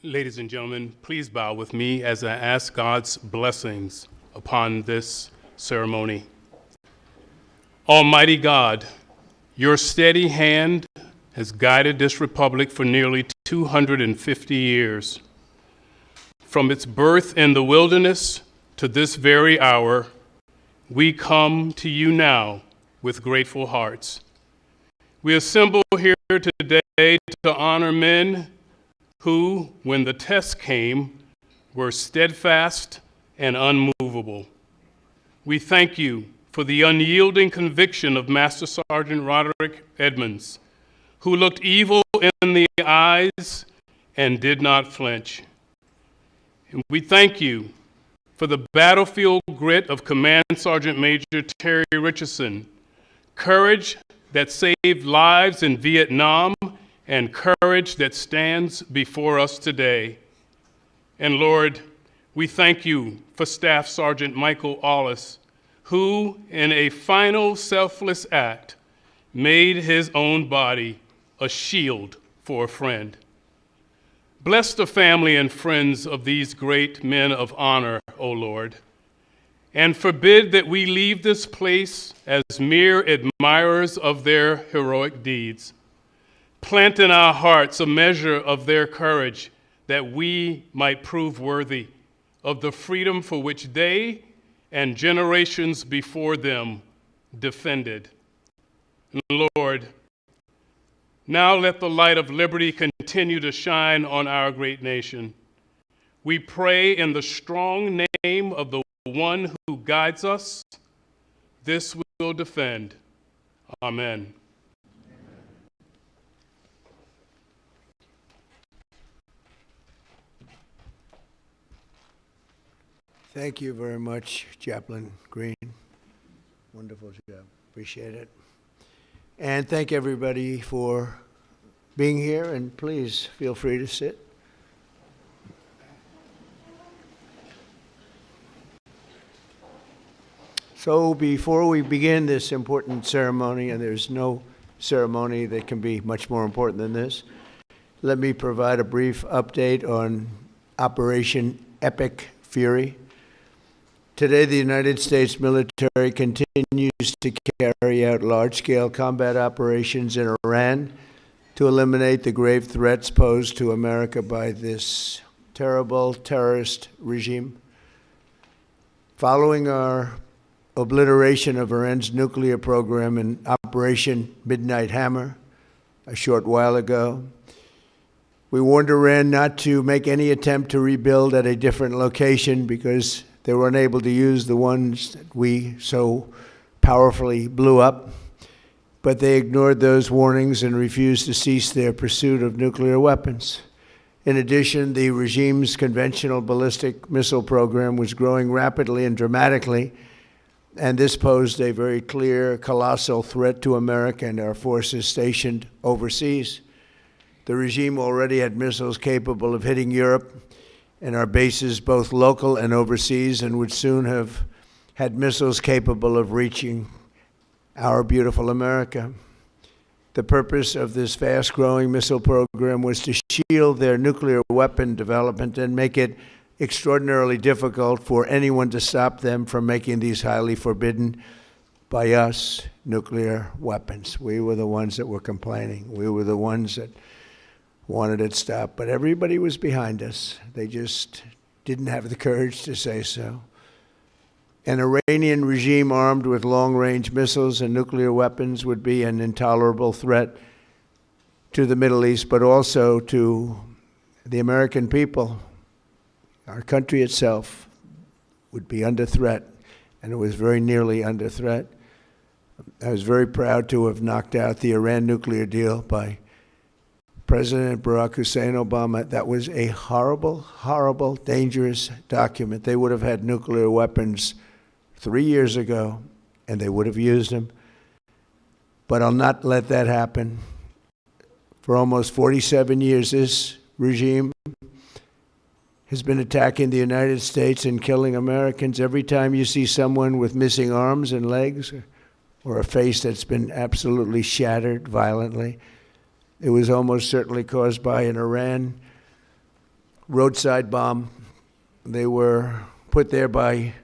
Ladies and gentlemen, please bow with me as I ask God's blessings upon this ceremony. Almighty God, your steady hand has guided this republic for nearly 250 years. From its birth in the wilderness to this very hour, we come to you now with grateful hearts. We assemble here today to honor men who, when the test came, were steadfast and unmovable. We thank you for the unyielding conviction of Master Sergeant Roderick Edmonds, who looked evil in the eyes and did not flinch. And we thank you for the battlefield grit of Command Sergeant Major Terry Richardson, courage that saved lives in Vietnam, and courage that stands before us today. And Lord, we thank you for Staff Sergeant Michael Ollis, who, in a final selfless act, made his own body a shield for a friend. Bless the family and friends of these great men of honor, O Lord, and forbid that we leave this place as mere admirers of their heroic deeds. Plant in our hearts a measure of their courage that we might prove worthy of the freedom for which they and generations before them defended. Lord, now let the light of liberty continue to shine on our great nation. We pray in the strong name of the one who guides us. This we will defend. Amen. Thank you very much, Chaplain Green. Wonderful job. Appreciate it. And thank everybody for being here, and please feel free to sit. So before we begin this important ceremony, and there's no ceremony that can be much more important than this, let me provide a brief update on Operation Epic Fury. Today, the United States military continues to carry out large-scale combat operations in Iran to eliminate the grave threats posed to America by this terrible terrorist regime. Following our obliteration of Iran's nuclear program in Operation Midnight Hammer a short while ago, we warned Iran not to make any attempt to rebuild at a different location because they were unable to use the ones that we so powerfully blew up, but they ignored those warnings and refused to cease their pursuit of nuclear weapons. In addition, the regime's conventional ballistic missile program was growing rapidly and dramatically, and this posed a very clear, colossal threat to America and our forces stationed overseas. The regime already had missiles capable of hitting Europe and our bases, both local and overseas, and would soon have had missiles capable of reaching our beautiful America. The purpose of this fast-growing missile program was to shield their nuclear weapon development and make it extraordinarily difficult for anyone to stop them from making these highly forbidden by us nuclear weapons. We were the ones that were complaining. We were the ones that wanted it stopped, but everybody was behind us. They just didn't have the courage to say so. An Iranian regime armed with long-range missiles and nuclear weapons would be an intolerable threat to the Middle East, but also to the American people. Our country itself would be under threat, and it was very nearly under threat. I was very proud to have knocked out the Iran nuclear deal by President Barack Hussein Obama. That was a horrible, horrible, dangerous document. They would have had nuclear weapons 3 years ago, and they would have used them. But I'll not let that happen. For almost 47 years, this regime has been attacking the United States and killing Americans. Every time you see someone with missing arms and legs or a face that's been absolutely shattered violently, it was almost certainly caused by an Iran roadside bomb. They were put there by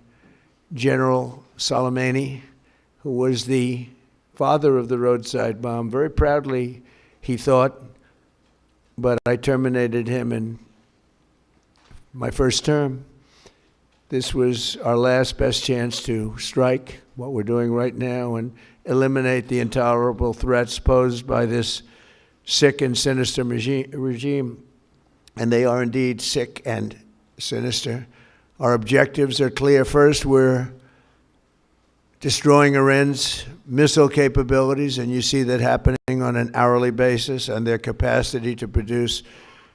General Soleimani, who was the father of the roadside bomb. Very proudly, he thought, but I terminated him in my first term. This was our last best chance to strike what we're doing right now and eliminate the intolerable threats posed by this sick and sinister regime. And they are indeed sick and sinister. Our objectives are clear. First, we're destroying Iran's missile capabilities, and you see that happening on an hourly basis, and their capacity to produce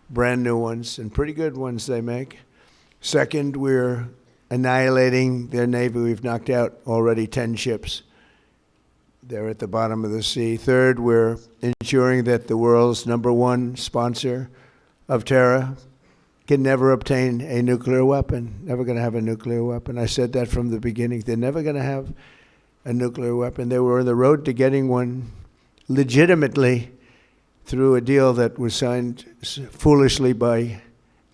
brand new ones, and pretty good ones they make. Second, we're annihilating their navy. We've knocked out already 10 ships. They're at the bottom of the sea. Third, we're ensuring that the world's #1 sponsor of terror can never obtain a nuclear weapon, never going to have a nuclear weapon. I said that from the beginning. They're never going to have a nuclear weapon. They were on the road to getting one legitimately through a deal that was signed foolishly by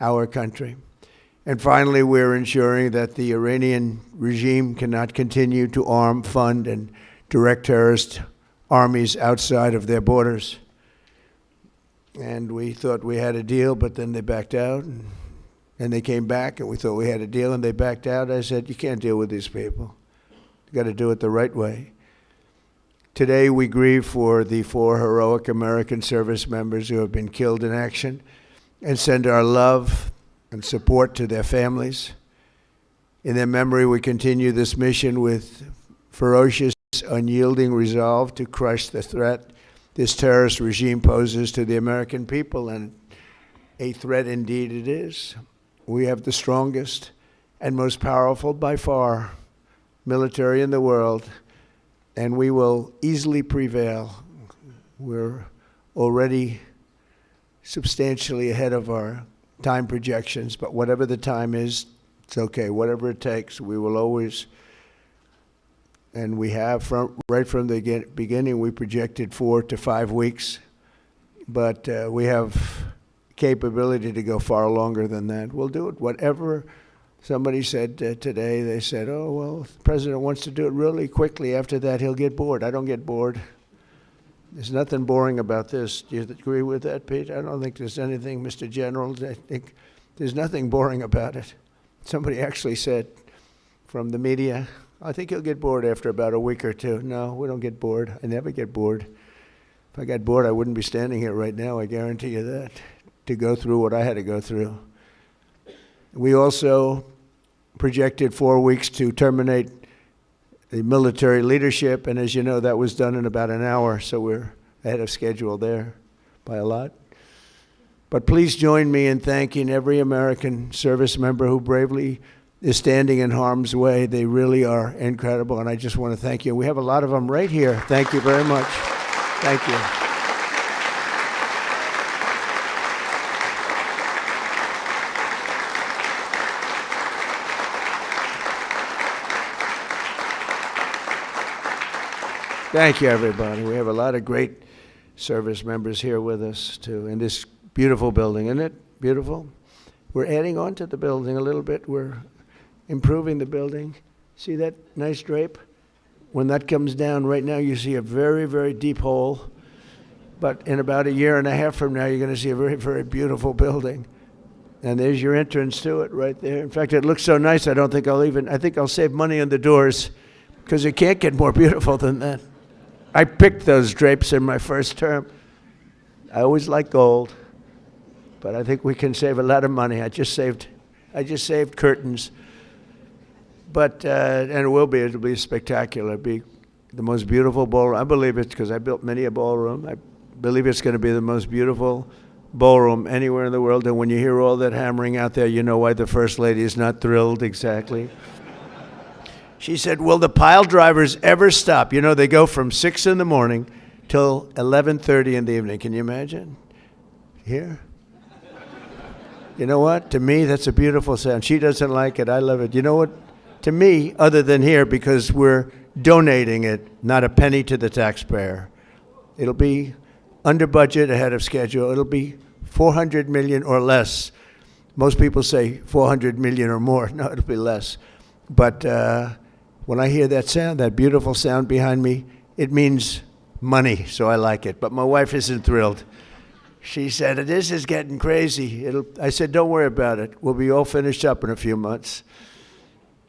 our country. And finally, we're ensuring that the Iranian regime cannot continue to arm, fund, and direct terrorist armies outside of their borders. And we thought we had a deal, but then they backed out. And they came back, and we thought we had a deal, and they backed out. I said, you can't deal with these people. You've got to do it the right way. Today, we grieve for the 4 heroic American service members who have been killed in action and send our love and support to their families. In their memory, we continue this mission with ferocious, unyielding resolve to crush the threat this terrorist regime poses to the American people, and a threat indeed it is. We have the strongest and most powerful by far military in the world, and we will easily prevail. We're already substantially ahead of our time projections, but whatever the time is, it's okay. Whatever it takes, we will always, and we have right from the beginning, we projected 4 to 5 weeks, but we have capability to go far longer than that. We'll do it. Whatever somebody said today, they said, oh, well, the president wants to do it really quickly. After that, he'll get bored. I don't get bored. There's nothing boring about this. Do you agree with that, Pete? I don't think there's anything, Mr. General. I think there's nothing boring about it. Somebody actually said from the media, I think he'll get bored after about a week or two. No, we don't get bored. I never get bored. If I got bored, I wouldn't be standing here right now, I guarantee you that, to go through what I had to go through. We also projected 4 weeks to terminate the military leadership, and as you know, that was done in about an hour, so we're ahead of schedule there by a lot. But please join me in thanking every American service member who bravely is standing in harm's way. They really are incredible, and I just want to thank you. We have a lot of them right here. Thank you very much. Thank you. Thank you, everybody. We have a lot of great service members here with us, too, in this beautiful building. Isn't it beautiful? We're adding on to the building a little bit. We're improving the building. See that nice drape? When that comes down right now, you see a very, very deep hole. But in about a year and a half from now, you're going to see a very, very beautiful building. And there's your entrance to it right there. In fact, it looks so nice, I think I'll save money on the doors, because it can't get more beautiful than that. I picked those drapes in my first term. I always like gold, but I think we can save a lot of money. I just saved curtains. But, and it'll be spectacular. It'll be the most beautiful ballroom. I believe it because I built many a ballroom. I believe it's going to be the most beautiful ballroom anywhere in the world. And when you hear all that hammering out there, you know why the First Lady is not thrilled exactly. She said, will the pile drivers ever stop? You know, they go from 6 in the morning till 11:30 in the evening. Can you imagine? Here? You know what? To me, that's a beautiful sound. She doesn't like it. I love it. You know what? To me, other than here, because we're donating it, not a penny to the taxpayer. It'll be under budget, ahead of schedule. It'll be $400 million or less Most people say 400 million or more. No, it'll be less. But when I hear that sound, that beautiful sound behind me, it means money, so I like it. But my wife isn't thrilled. She said, this is getting crazy. I said, don't worry about it. We'll be all finished up in a few months.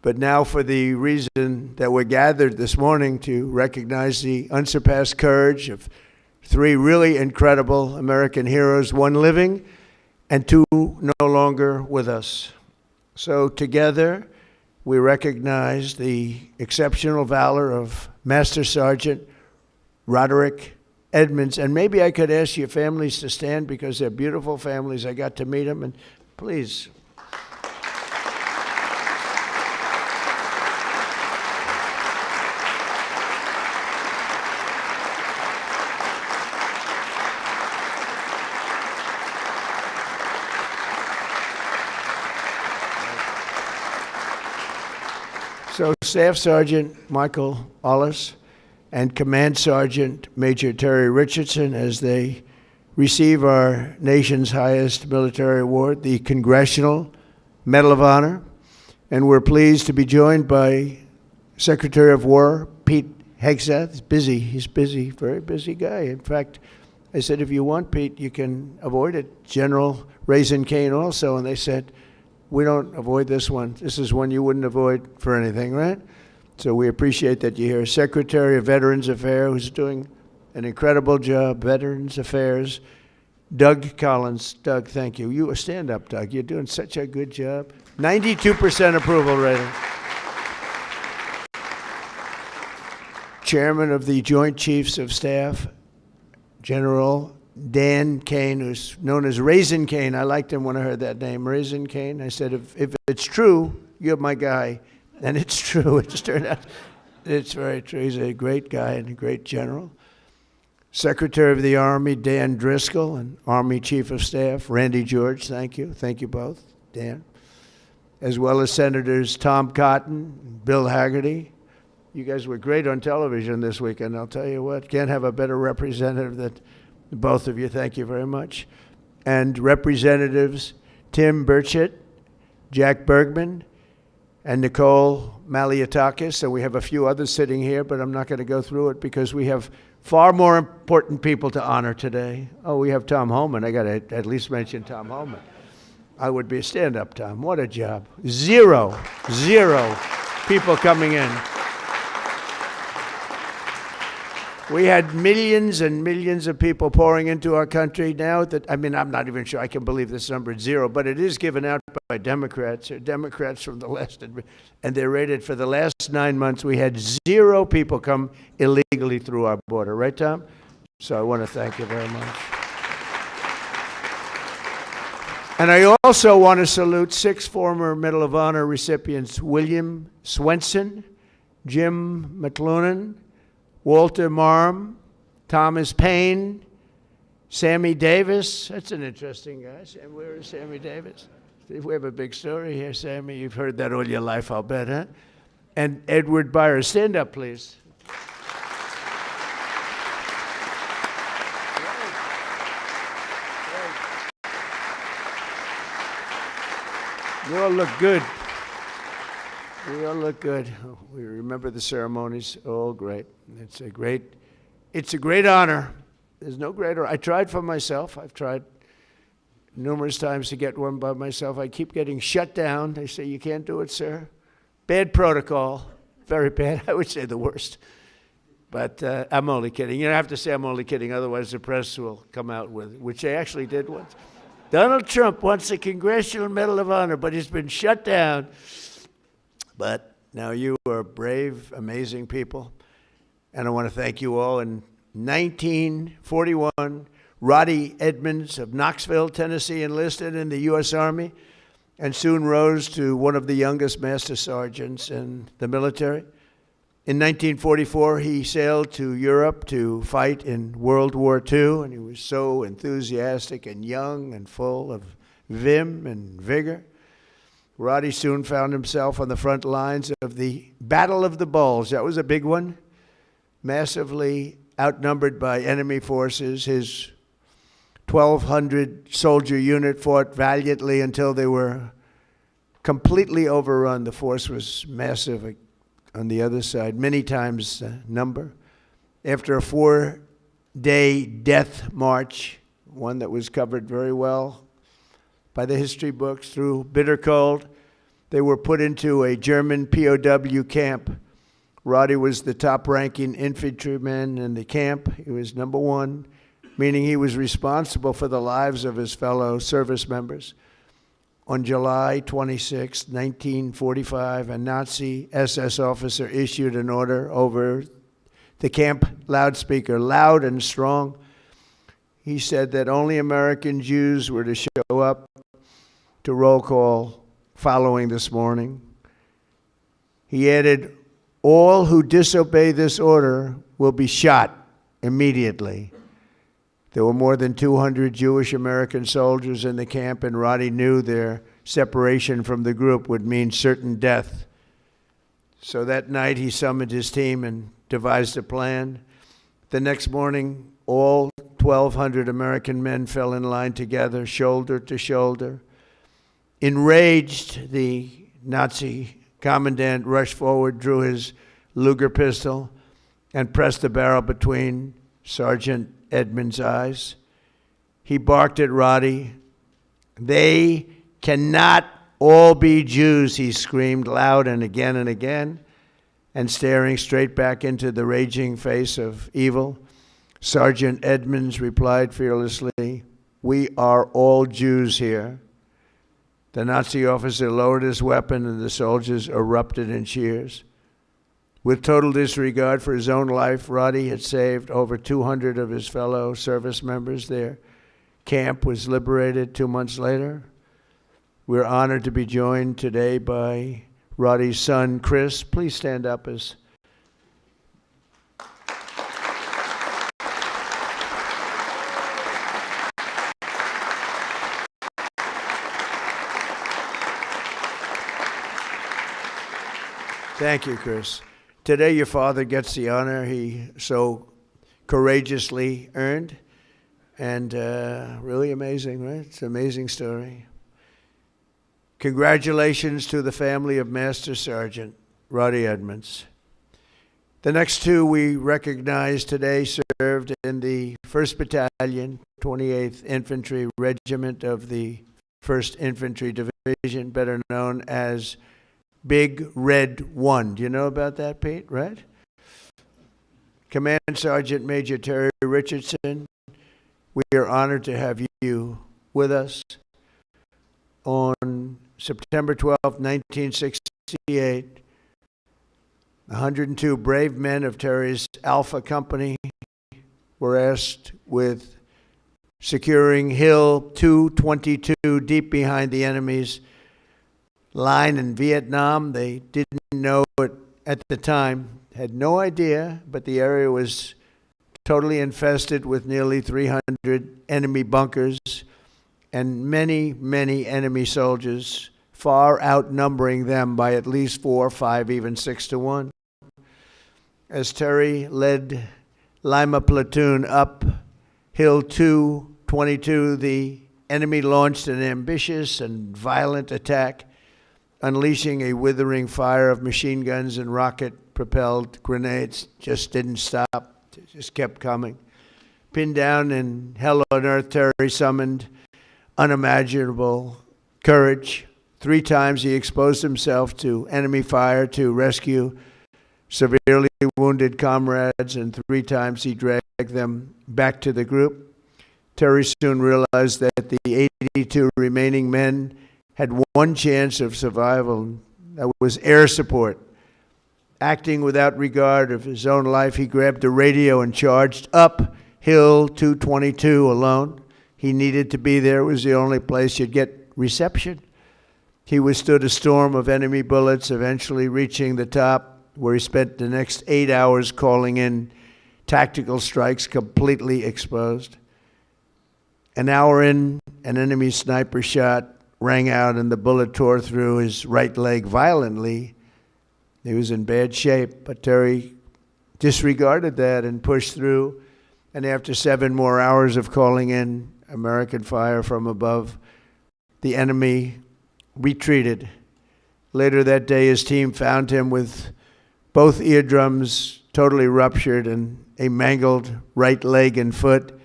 But now for the reason that we're gathered this morning to recognize the unsurpassed courage of 3 really incredible American heroes, 1 living and 2 no longer with us. So together, we recognize the exceptional valor of Master Sergeant Roderick Edmonds. And maybe I could ask your families to stand because they're beautiful families. I got to meet them, and please. So Staff Sergeant Michael Ollis and Command Sergeant Major Terry Richardson, as they receive our nation's highest military award, the Congressional Medal of Honor. And we're pleased to be joined by Secretary of War Pete Hegseth. He's busy, very busy guy. In fact, I said, if you want, Pete, you can avoid it. General Raisin Kane also, and they said, we don't avoid this one. This is one you wouldn't avoid for anything, right? So we appreciate that you're here. Secretary of Veterans Affairs, who's doing an incredible job, Veterans Affairs, Doug Collins. Doug, thank you. You stand up, Doug. You're doing such a good job. 92% approval rating. Chairman of the Joint Chiefs of Staff, General Dan Kane, who's known as Raisin Kane. I liked him when I heard that name, Raisin Kane. I said, if it's true, you're my guy. And it's true. It just turned out it's very true. He's a great guy and a great general. Secretary of the Army, Dan Driscoll, and Army Chief of Staff, Randy George. Thank you. Thank you both, Dan. As well as Senators Tom Cotton, Bill Hagerty. You guys were great on television this weekend. I'll tell you what, can't have a better representative than both of you. Thank you very much. And Representatives Tim Burchett, Jack Bergman, and Nicole Malliotakis. And we have a few others sitting here, but I'm not going to go through it because we have far more important people to honor today. Oh, we have Tom Homan. I got to at least mention Tom Homan. I would be a stand-up, Tom. What a job. Zero people coming in. We had millions and millions of people pouring into our country now that, I'm not even sure I can believe this number is 0, but it is given out by Democrats, or Democrats from the last, and they're rated for the last 9 months. We had 0 people come illegally through our border. Right, Tom? So I want to thank you very much. And I also want to salute 6 former Medal of Honor recipients: William Swenson, Jim McLuhan, Walter Marm, Thomas Payne, Sammy Davis. That's an interesting guy. Where is Sammy Davis? We have a big story here, Sammy. You've heard that all your life, I'll bet, huh? And Edward Byers. Stand up, please. You all look good. We all look good. We remember the ceremonies. All great. It's a great honor. There's no greater. I tried for myself. I've tried numerous times to get one by myself. I keep getting shut down. They say, you can't do it, sir. Bad protocol. Very bad. I would say the worst. But I'm only kidding. You don't have to say I'm only kidding. Otherwise, the press will come out with it, which they actually did once. Donald Trump wants a Congressional Medal of Honor, but he's been shut down. But now you are brave, amazing people. And I want to thank you all. In 1941, Rody Edmonds of Knoxville, Tennessee, enlisted in the U.S. Army and soon rose to one of the youngest master sergeants in the military. In 1944, he sailed to Europe to fight in World War II, and he was so enthusiastic and young and full of vim and vigor. Rody soon found himself on the front lines of the Battle of the Bulge. That was a big one, massively outnumbered by enemy forces. His 1,200 soldier unit fought valiantly until they were completely overrun. The force was massive on the other side, many times the number. After a 4-day death march, one that was covered very well by the history books, through bitter cold, they were put into a German POW camp. Rody was the top-ranking infantryman in the camp. He was number one, meaning he was responsible for the lives of his fellow service members. On July 26, 1945, a Nazi SS officer issued an order over the camp loudspeaker, loud and strong. He said that only American Jews were to show up to roll call following this morning. He added, all who disobey this order will be shot immediately. There were more than 200 Jewish American soldiers in the camp, and Rody knew their separation from the group would mean certain death. So that night he summoned his team and devised a plan. The next morning, all 1,200 American men fell in line together, shoulder to shoulder. Enraged, the Nazi commandant rushed forward, drew his Luger pistol, and pressed the barrel between Sergeant Edmonds' eyes. He barked at Rody. They cannot all be Jews, he screamed loud and again, and staring straight back into the raging face of evil. Sergeant Edmonds replied fearlessly, we are all Jews here. The Nazi officer lowered his weapon and the soldiers erupted in cheers. With total disregard for his own life, Rody had saved over 200 of his fellow service members. Their camp was liberated 2 months later. We're honored to be joined today by Rody's son, Chris. Please stand up as Thank you, Chris. Today your father gets the honor he so courageously earned, and really amazing, right? It's an amazing story. Congratulations to the family of Master Sergeant Rody Edmonds. The next two we recognize today served in the 1st Battalion, 28th Infantry Regiment of the 1st Infantry Division, better known as Big Red 1. Do you know about that, Pete? Right? Command Sergeant Major Terry Richardson, we are honored to have you with us. On September 12, 1968, 102 brave men of Terry's Alpha Company were asked with securing Hill 222 deep behind the enemy's line in Vietnam. They didn't know it at the time, had no idea, but the area was totally infested with nearly 300 enemy bunkers and many, many enemy soldiers, far outnumbering them by at least 4, 5, even 6 to 1. As Terry led Lima platoon up Hill 222, the enemy launched an ambitious and violent attack, unleashing a withering fire of machine guns and rocket-propelled grenades. Just didn't stop, just kept coming. Pinned down in hell on earth, Terry summoned unimaginable courage. 3 times he exposed himself to enemy fire to rescue severely wounded comrades, and 3 times he dragged them back to the group. Terry soon realized that the 82 remaining men had one chance of survival. That was air support. Acting without regard of his own life, he grabbed a radio and charged up Hill 222 alone. He needed to be there. It was the only place you'd get reception. He withstood a storm of enemy bullets, eventually reaching the top, where he spent the next 8 hours calling in tactical strikes, completely exposed. An hour in, an enemy sniper shot rang out and the bullet tore through his right leg violently. He was in bad shape, but Terry disregarded that and pushed through. And after 7 more hours of calling in American fire from above. The enemy retreated. Later that day, his team found him with both eardrums totally ruptured and a mangled right leg and foot,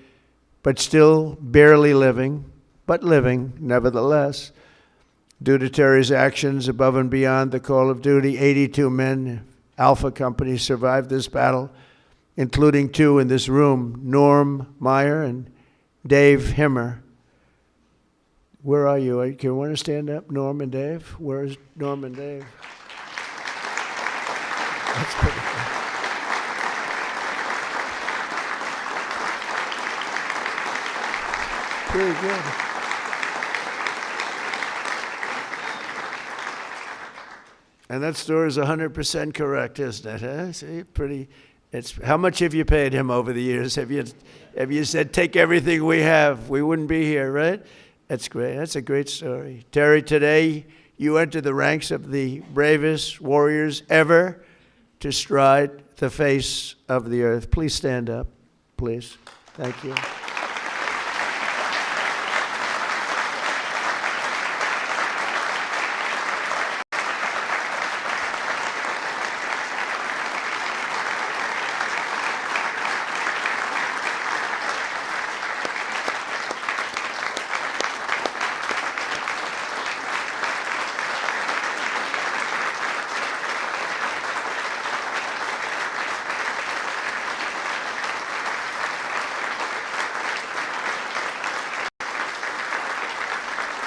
but still barely living, but living nevertheless. Due to Terry's actions above and beyond the call of duty, 82 men, Alpha Company, survived this battle, including 2 in this room, Norm Meyer and Dave Himmer. Where are you? Can you want to stand up, Norm and Dave? Where's Norm and Dave? That's pretty good. Pretty good. And that story is 100% correct, isn't it? Huh? See, pretty. It's how much have you paid him over the years? Have you said take everything we have? We wouldn't be here, right? That's great. That's a great story, Terry. Today you enter the ranks of the bravest warriors ever to stride the face of the earth. Please stand up, please. Thank you.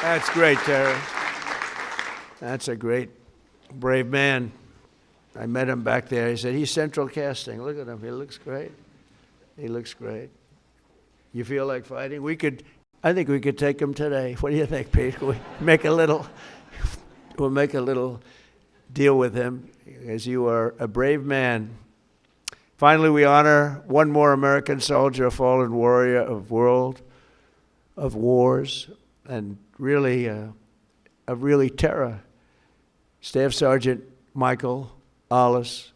That's great, Terry. That's a great, brave man. I met him back there. He said, he's central casting. Look at him. He looks great. He looks great. You feel like fighting? I think we could take him today. What do you think, Pete? We'll make a little deal with him, as you are a brave man. Finally, we honor one more American soldier, a fallen warrior of wars, and really terror. Staff Sergeant Michael Ollis,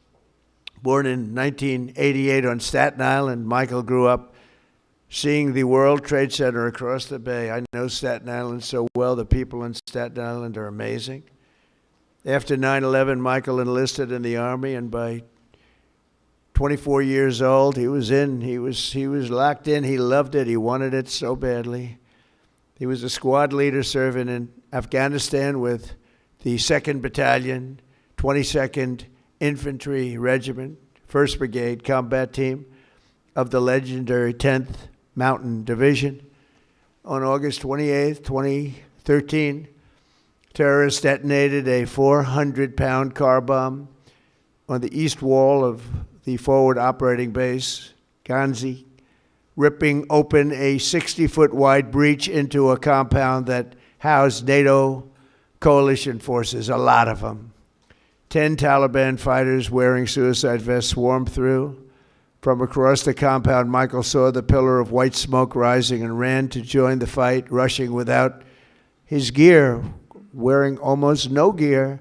born in 1988 on Staten Island. Michael grew up seeing the World Trade Center across the bay. I know Staten Island so well. The people in Staten Island are amazing. After 9/11, Michael enlisted in the Army, and by 24 years old, he was locked in. He loved it. He wanted it so badly. He was a squad leader serving in Afghanistan with the 2nd Battalion, 22nd Infantry Regiment, 1st Brigade Combat Team of the legendary 10th Mountain Division. On August 28, 2013, terrorists detonated a 400-pound car bomb on the east wall of the forward operating base, Ganzi, ripping open a 60-foot wide breach into a compound that housed NATO coalition forces, a lot of them. 10 Taliban fighters wearing suicide vests swarmed through. From across the compound, Michael saw the pillar of white smoke rising and ran to join the fight, rushing without his gear, wearing almost no gear,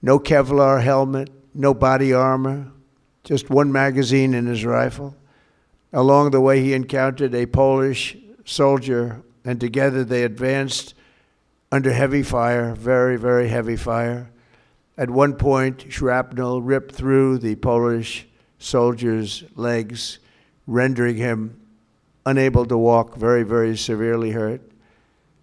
no Kevlar helmet, no body armor, just one magazine in his rifle. Along the way, he encountered a Polish soldier, and together they advanced under heavy fire, very, very heavy fire. At one point, shrapnel ripped through the Polish soldier's legs, rendering him unable to walk, very, very severely hurt.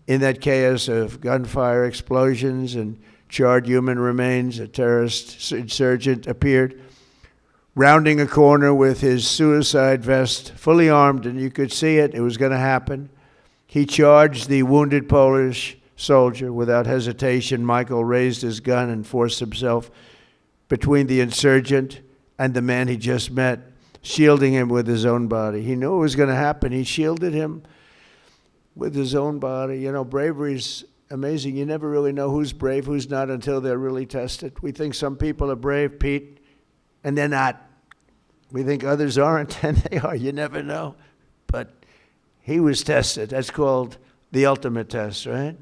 In that chaos of gunfire, explosions, and charred human remains, a terrorist insurgent appeared, rounding a corner with his suicide vest, fully armed, and you could see it. It was going to happen. He charged the wounded Polish soldier without hesitation. Michael raised his gun and forced himself between the insurgent and the man he just met, shielding him with his own body. He knew it was going to happen. He shielded him with his own body. You know, bravery's amazing. You never really know who's brave, who's not, until they're really tested. We think some people are brave, Pete, and they're not. We think others aren't, and they are. You never know. But he was tested. That's called the ultimate test, right?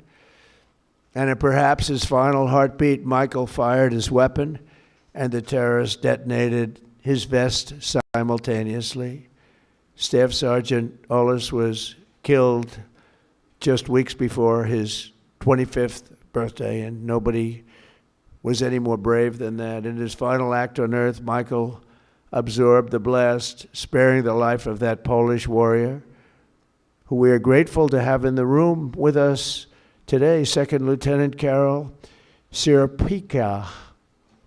And at perhaps his final heartbeat, Michael fired his weapon, and the terrorist detonated his vest simultaneously. Staff Sergeant Ollis was killed just weeks before his 25th birthday, and nobody was any more brave than that. In his final act on earth, Michael absorbed the blast, sparing the life of that Polish warrior, who we are grateful to have in the room with us today, Second Lieutenant Carol Sierpika.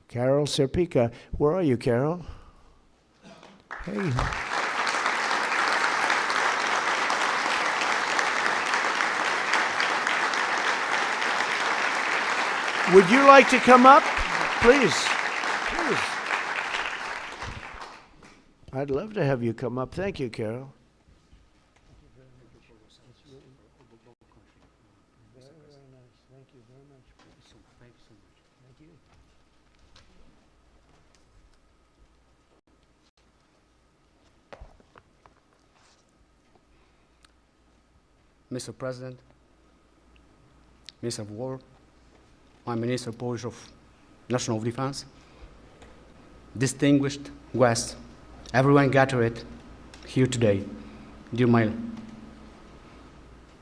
Carol Sierpika. Where are you, Carol? Hey. Would you like to come up? Please. Please. I'd love to have you come up. Thank you, Carol. Mr. President, Minister of War, my Minister Polish of National Defense, distinguished guests, everyone gathered here today, dear my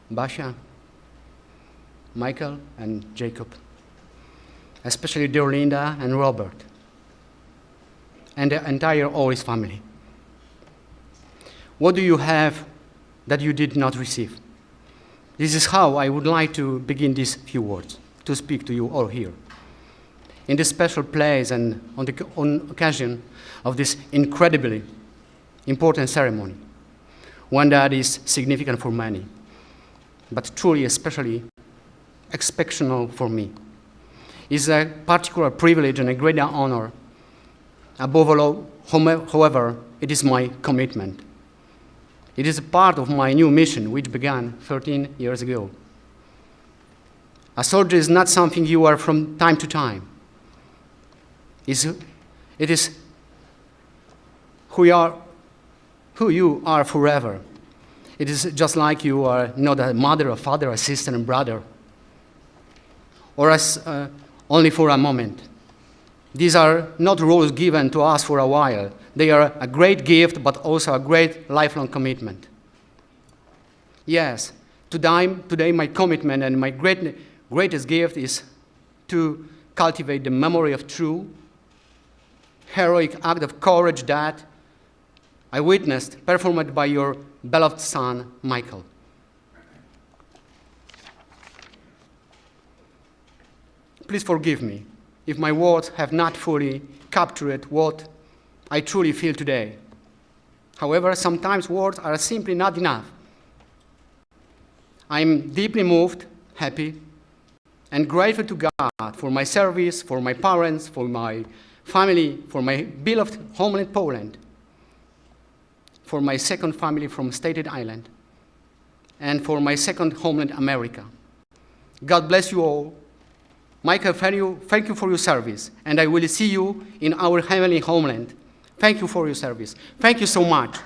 Basia, Michael, and Jacob, especially dear Linda and Robert, and the entire Ollis family. What do you have that you did not receive? This is how I would like to begin these few words, to speak to you all here. In this special place and on occasion of this incredibly important ceremony, one that is significant for many, but truly especially exceptional for me, is a particular privilege and a great honor. Above all, however, it is my commitment. It is a part of my new mission, which began 13 years ago. A soldier is not something you are from time to time. It is who you are forever. It is just like you are not a mother, a father, a sister, and brother, or as only for a moment. These are not roles given to us for a while. They are a great gift, but also a great lifelong commitment. Yes, today my commitment and my greatest gift is to cultivate the memory of true, heroic act of courage that I witnessed performed by your beloved son, Michael. Please forgive me if my words have not fully captured what I truly feel today. However, sometimes words are simply not enough. I'm deeply moved, happy, and grateful to God for my service, for my parents, for my family, for my beloved homeland Poland, for my second family from Staten Island, and for my second homeland America. God bless you all. Michael, thank you for your service, and I will see you in our heavenly homeland. Thank you for your service. Thank you so much.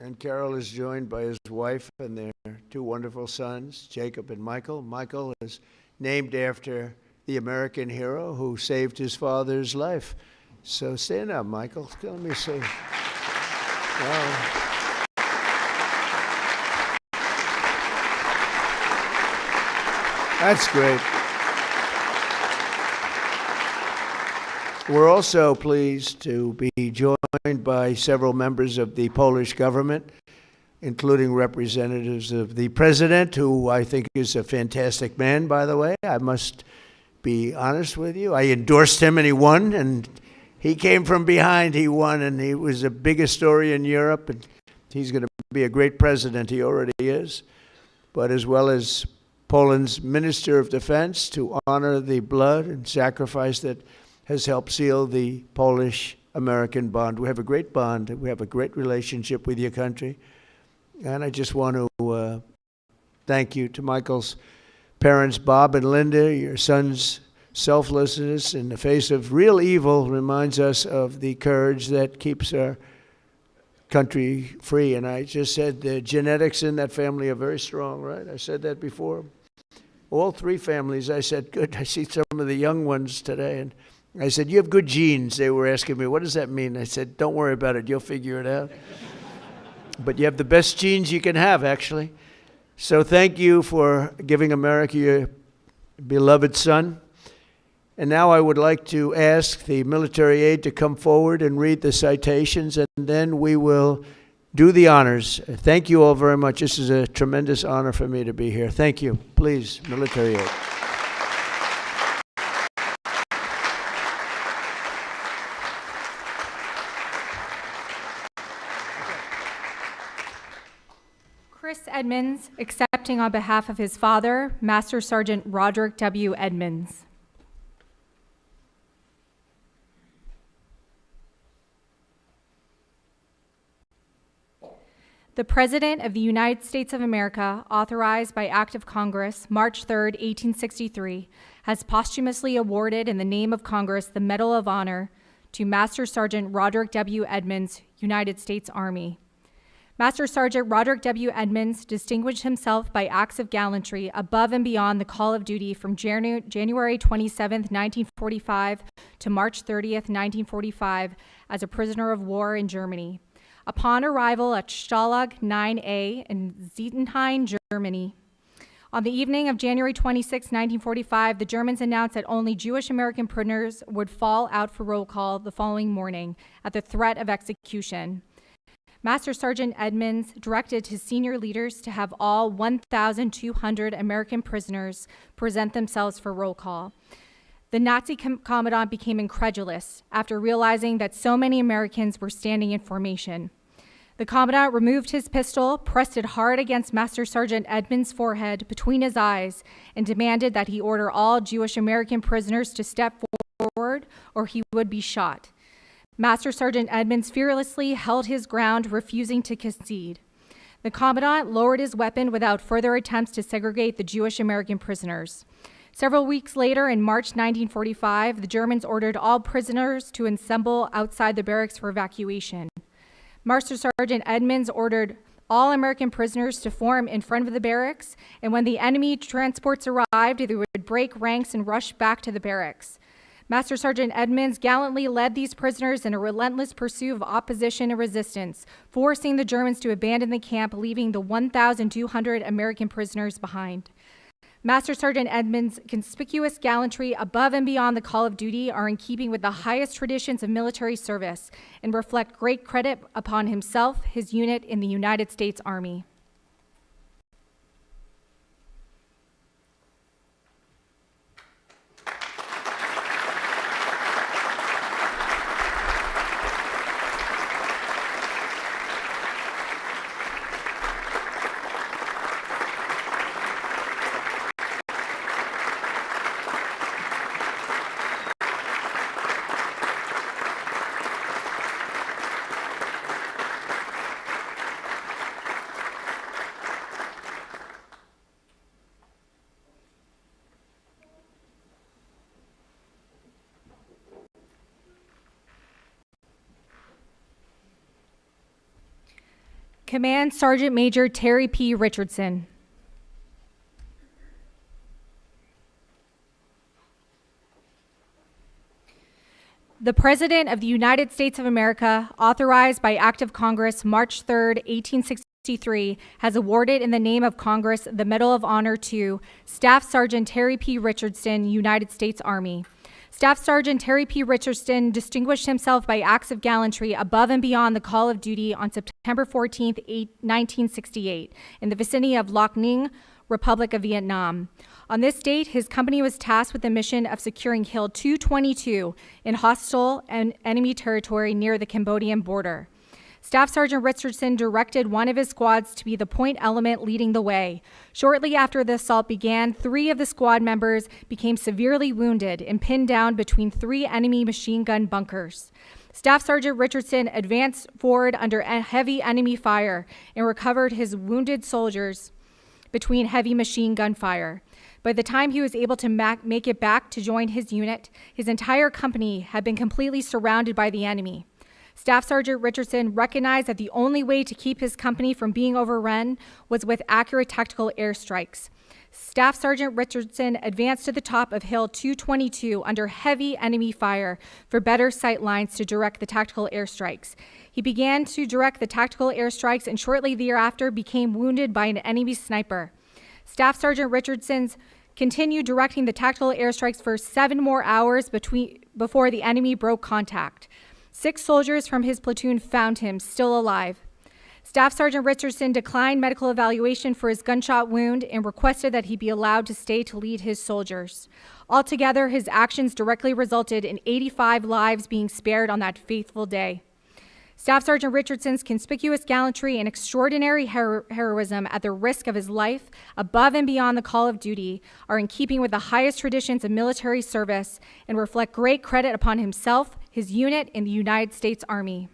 And Carol is joined by his wife and their two wonderful sons, Jacob and Michael. Michael is named after the American hero who saved his father's life. So stand up, Michael. Let me see. Wow. That's great. We're also pleased to be joined by several members of the Polish government, including representatives of the president, who I think is a fantastic man, by the way. I must be honest with you. I endorsed him and he won, and he came from behind, he won, and he was the biggest story in Europe, and he's going to be a great president. He already is. But as well as Poland's Minister of Defense, to honor the blood and sacrifice that has helped seal the Polish-American bond. We have a great bond. We have a great relationship with your country. And I just want to thank you to Michael's parents, Bob and Linda. Your son's selflessness in the face of real evil reminds us of the courage that keeps our country free. And I just said the genetics in that family are very strong, right? I said that before. All three families, I said, good. I see some of the young ones today. And I said, you have good genes. They were asking me, what does that mean? I said, don't worry about it. You'll figure it out. But you have the best genes you can have, actually. So thank you for giving America your beloved son. And now I would like to ask the military aide to come forward and read the citations, and then we will do the honors. Thank you all very much. This is a tremendous honor for me to be here. Thank you. Please, military aide. Chris Edmonds, accepting on behalf of his father, Master Sergeant Roderick W. Edmonds. The President of the United States of America, authorized by Act of Congress, March 3, 1863, has posthumously awarded in the name of Congress the Medal of Honor to Master Sergeant Roderick W. Edmonds, United States Army. Master Sergeant Roderick W. Edmonds distinguished himself by acts of gallantry above and beyond the call of duty from January 27, 1945 to March 30, 1945 as a prisoner of war in Germany. Upon arrival at Stalag 9A in Zietenhain, Germany, on the evening of January 26, 1945, the Germans announced that only Jewish American prisoners would fall out for roll call the following morning at the threat of execution. Master Sergeant Edmonds directed his senior leaders to have all 1,200 American prisoners present themselves for roll call. The Nazi commandant became incredulous after realizing that so many Americans were standing in formation. The commandant removed his pistol, pressed it hard against Master Sergeant Edmonds' forehead between his eyes, and demanded that he order all Jewish American prisoners to step forward or he would be shot. Master Sergeant Edmonds fearlessly held his ground, refusing to concede. The commandant lowered his weapon without further attempts to segregate the Jewish American prisoners. Several weeks later, in March 1945, the Germans ordered all prisoners to assemble outside the barracks for evacuation. Master Sergeant Edmonds ordered all American prisoners to form in front of the barracks, and when the enemy transports arrived, they would break ranks and rush back to the barracks. Master Sergeant Edmonds gallantly led these prisoners in a relentless pursuit of opposition and resistance, forcing the Germans to abandon the camp, leaving the 1,200 American prisoners behind. Master Sergeant Edmonds' conspicuous gallantry above and beyond the call of duty are in keeping with the highest traditions of military service and reflect great credit upon himself, his unit in the United States Army. Command Sergeant Major Terry P. Richardson. The President of the United States of America, authorized by Act of Congress, March 3, 1863, has awarded in the name of Congress the Medal of Honor to Staff Sergeant Terry P. Richardson, United States Army. Staff Sergeant Terry P. Richardson distinguished himself by acts of gallantry above and beyond the call of duty on September 14, 1968, in the vicinity of Loc Ninh, Republic of Vietnam. On this date, his company was tasked with the mission of securing Hill 222 in hostile and enemy territory near the Cambodian border. Staff Sergeant Richardson directed one of his squads to be the point element leading the way. Shortly after the assault began, 3 of the squad members became severely wounded and pinned down between 3 enemy machine gun bunkers. Staff Sergeant Richardson advanced forward under heavy enemy fire and recovered his wounded soldiers. between heavy machine gun fire. By the time he was able to make it back to join his unit, his entire company had been completely surrounded by the enemy. Staff Sergeant Richardson recognized that the only way to keep his company from being overrun was with accurate tactical airstrikes. Staff Sergeant Richardson advanced to the top of Hill 222 under heavy enemy fire for better sight lines to direct the tactical airstrikes. He began to direct the tactical airstrikes and shortly thereafter became wounded by an enemy sniper. Staff Sergeant Richardson's continued directing the tactical airstrikes for 7 more hours before the enemy broke contact. 6 soldiers from his platoon found him still alive. Staff Sergeant Richardson declined medical evaluation for his gunshot wound and requested that he be allowed to stay to lead his soldiers. Altogether, his actions directly resulted in 85 lives being spared on that fateful day. Staff Sergeant Richardson's conspicuous gallantry and extraordinary heroism at the risk of his life, above and beyond the call of duty, are in keeping with the highest traditions of military service and reflect great credit upon himself, his unit, and the United States Army.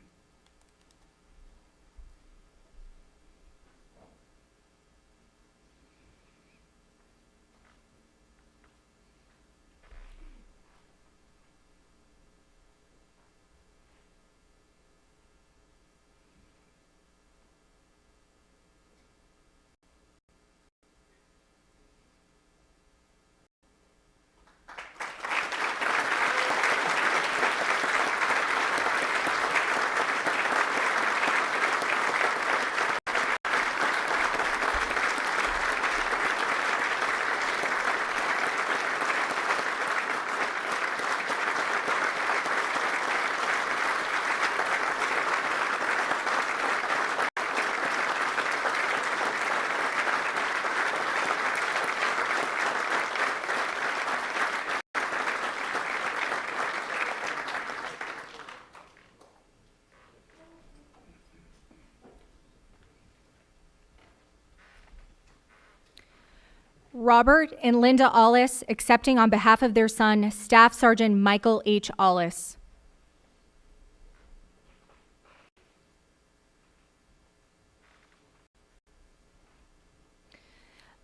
Robert and Linda Ollis, accepting on behalf of their son, Staff Sergeant Michael H. Ollis.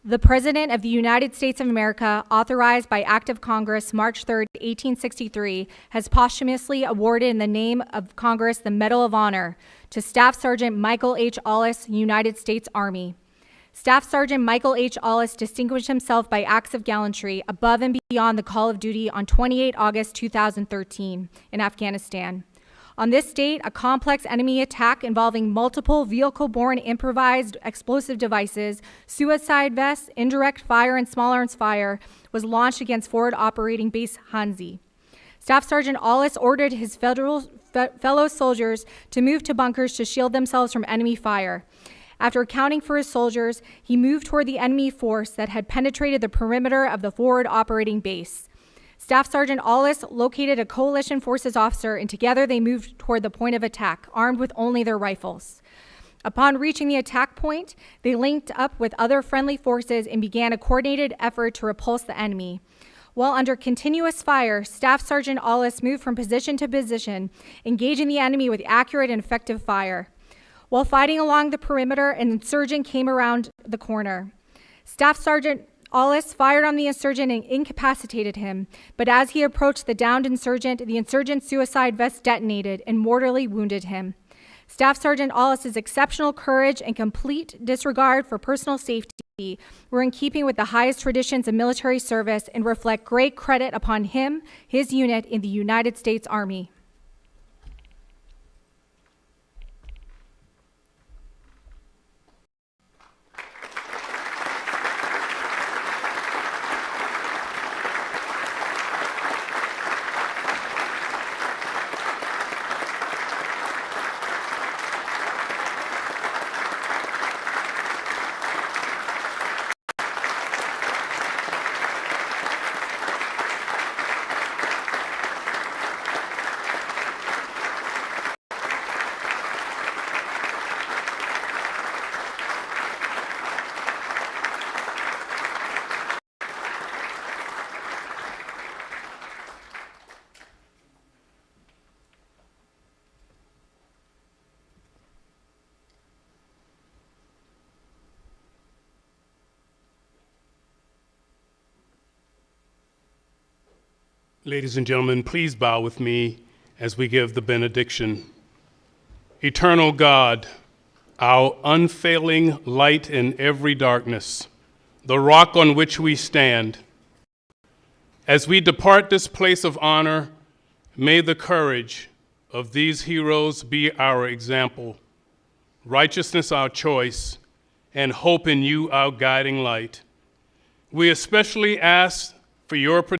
The President of the United States of America, authorized by Act of Congress March 3, 1863, has posthumously awarded in the name of Congress the Medal of Honor to Staff Sergeant Michael H. Ollis, United States Army. Staff Sergeant Michael H. Ollis distinguished himself by acts of gallantry above and beyond the call of duty on 28 August 2013 in Afghanistan. On this date, a complex enemy attack involving multiple vehicle-borne improvised explosive devices, suicide vests, indirect fire, and small arms fire was launched against Forward Operating Base Hanzi. Staff Sergeant Ollis ordered his fellow soldiers to move to bunkers to shield themselves from enemy fire. After accounting for his soldiers, he moved toward the enemy force that had penetrated the perimeter of the forward operating base. Staff Sergeant Ollis located a coalition forces officer, and together they moved toward the point of attack, armed with only their rifles. Upon reaching the attack point, they linked up with other friendly forces and began a coordinated effort to repulse the enemy. While under continuous fire, Staff Sergeant Ollis moved from position to position, engaging the enemy with accurate and effective fire. While fighting along the perimeter, an insurgent came around the corner. Staff Sergeant Ollis fired on the insurgent and incapacitated him, but as he approached the downed insurgent, the insurgent's suicide vest detonated and mortally wounded him. Staff Sergeant Ollis's exceptional courage and complete disregard for personal safety were in keeping with the highest traditions of military service and reflect great credit upon him, his unit, in the United States Army. Ladies and gentlemen, please bow with me as we give the benediction. Eternal God, our unfailing light in every darkness, the rock on which we stand, as we depart this place of honor, may the courage of these heroes be our example, righteousness our choice, and hope in you our guiding light. We especially ask for your protection